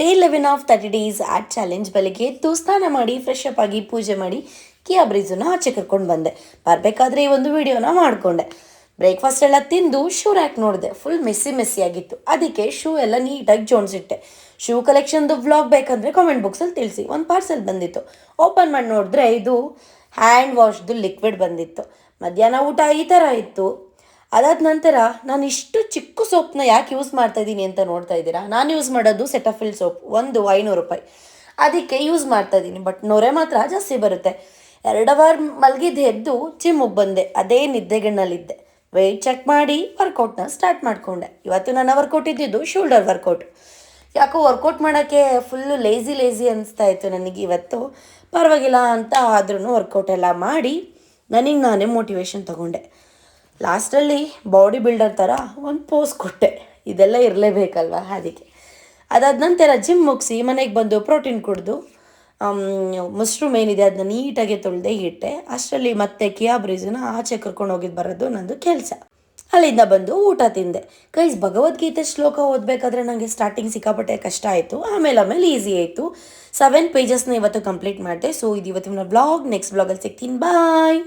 Day 11 of 30 days at challenge. ಬೆಳಿಗ್ಗೆ ಎದ್ದು ಸ್ನಾನ ಮಾಡಿ ಫ್ರೆಶ್ ಅಪ್ ಆಗಿ ಪೂಜೆ ಮಾಡಿ ಕಿಯಾ ಬ್ರೀಝನ್ನು ಆಚೆ ಕರ್ಕೊಂಡು ಬಂದೆ. ಬರಬೇಕಾದ್ರೆ ಈ ಒಂದು ವಿಡಿಯೋನ ಮಾಡಿಕೊಂಡೆ. ಬ್ರೇಕ್ಫಾಸ್ಟ್ ಎಲ್ಲ ತಿಂದು ಶೂ ರ್ಯಾಕ್ ನೋಡಿದೆ, ಫುಲ್ ಮೆಸ್ಸಿ ಆಗಿತ್ತು. ಅದಕ್ಕೆ ಶೂ ಎಲ್ಲ ನೀಟಾಗಿ ಜೋಡಿಸಿಟ್ಟೆ. ಶೂ ಕಲೆಕ್ಷನ್ದು ವ್ಲಾಗ್ ಬೇಕಂದರೆ ಕಾಮೆಂಟ್ ಬಾಕ್ಸಲ್ಲಿ ತಿಳಿಸಿ. ಒಂದು ಪಾರ್ಸೆಲ್ ಬಂದಿತ್ತು, ಓಪನ್ ಮಾಡಿ ನೋಡಿದ್ರೆ ಇದು ಹ್ಯಾಂಡ್ ವಾಶ್ದು ಲಿಕ್ವಿಡ್ ಬಂದಿತ್ತು. ಮಧ್ಯಾಹ್ನ ಊಟ ಈ ಥರ ಇತ್ತು. ಅದಾದ ನಂತರ ನಾನು ಇಷ್ಟು ಚಿಕ್ಕ ಸೋಪ್ನ ಯಾಕೆ ಯೂಸ್ ಮಾಡ್ತಾ ಇದ್ದೀನಿ ಅಂತ ನೋಡ್ತಾ ಇದ್ದೀರಾ. ನಾನು ಯೂಸ್ ಮಾಡೋದು ಸೆಟಫಿಲ್ ಸೋಪ್, ಒಂದು 500 ರೂಪಾಯಿ. ಅದಕ್ಕೆ ಯೂಸ್ ಮಾಡ್ತಾ ಇದ್ದೀನಿ. ಬಟ್ ನೊರೆ ಮಾತ್ರ ಜಾಸ್ತಿ ಬರುತ್ತೆ. 2 ಅವರ್ ಮಲಗಿದ್ದು ಎದ್ದು ಜಿಮ್ಮಿಗೆ ಬಂದೆ. ಅದೇ ನಿದ್ದೆಗಣ್ಣಲ್ಲಿದ್ದೆ. ವೆಯ್ಟ್ ಚೆಕ್ ಮಾಡಿ ವರ್ಕೌಟ್ನ ಸ್ಟಾರ್ಟ್ ಮಾಡಿಕೊಂಡೆ. ಇವತ್ತು ನನ್ನ ವರ್ಕೌಟ್ ಇದ್ದಿದ್ದು ಶೋಲ್ಡರ್ ವರ್ಕೌಟ್. ಯಾಕೋ ವರ್ಕೌಟ್ ಮಾಡೋಕ್ಕೆ ಫುಲ್ಲು ಲೇಸಿ ಅನಿಸ್ತಾ ಇತ್ತು ನನಗೆ ಇವತ್ತು. ಪರವಾಗಿಲ್ಲ ಅಂತ ಆದ್ರೂ ವರ್ಕೌಟ್ ಎಲ್ಲ ಮಾಡಿ ನನಗೆ ನಾನೇ ಮೋಟಿವೇಶನ್ ತಗೊಂಡೆ. ಲಾಸ್ಟಲ್ಲಿ ಬಾಡಿ ಬಿಲ್ಡರ್ ಥರ ಒಂದು ಪೋಸ್ ಕೊಟ್ಟೆ. ಇದೆಲ್ಲ ಇರಲೇಬೇಕಲ್ವ, ಅದಕ್ಕೆ. ಅದಾದ ನಂತರ ಜಿಮ್ ಮುಗಿಸಿ ಮನೆಗೆ ಬಂದು ಪ್ರೋಟೀನ್ ಕುಡಿದು ಮಶ್ರೂಮ್ ಏನಿದೆ ಅದನ್ನ ನೀಟಾಗಿ ತೊಳೆದೇ ಇಟ್ಟೆ. ಅಷ್ಟರಲ್ಲಿ ಮತ್ತೆ ಕಿಯಾ ಬ್ರೀಝನ್ನ ಆಚೆ ಕರ್ಕೊಂಡು ಹೋಗಿದ್ದು ಬರೋದು ನಂದು ಕೆಲಸ. ಅಲ್ಲಿಂದ ಬಂದು ಊಟ ತಿಂದೆ. ಗೈಸ್, ಭಗವದ್ಗೀತೆ ಶ್ಲೋಕ ಓದಬೇಕಾದ್ರೆ ನನಗೆ ಸ್ಟಾರ್ಟಿಂಗ್ ಸಿಕ್ಕಾಪಟ್ಟೆ ಕಷ್ಟ ಆಯಿತು. ಆಮೇಲೆ ಈಸಿ ಆಯಿತು. 7 ಪೇಜಸ್ನ ಇವತ್ತು ಕಂಪ್ಲೀಟ್ ಮಾಡಿದೆ. ಸೊ ಇದು ಇವತ್ತಿನ ಬ್ಲಾಗ್. ನೆಕ್ಸ್ಟ್ ಬ್ಲಾಗಲ್ಲಿ ಸಿಗ್ತೀನಿ. ಬಾಯ್.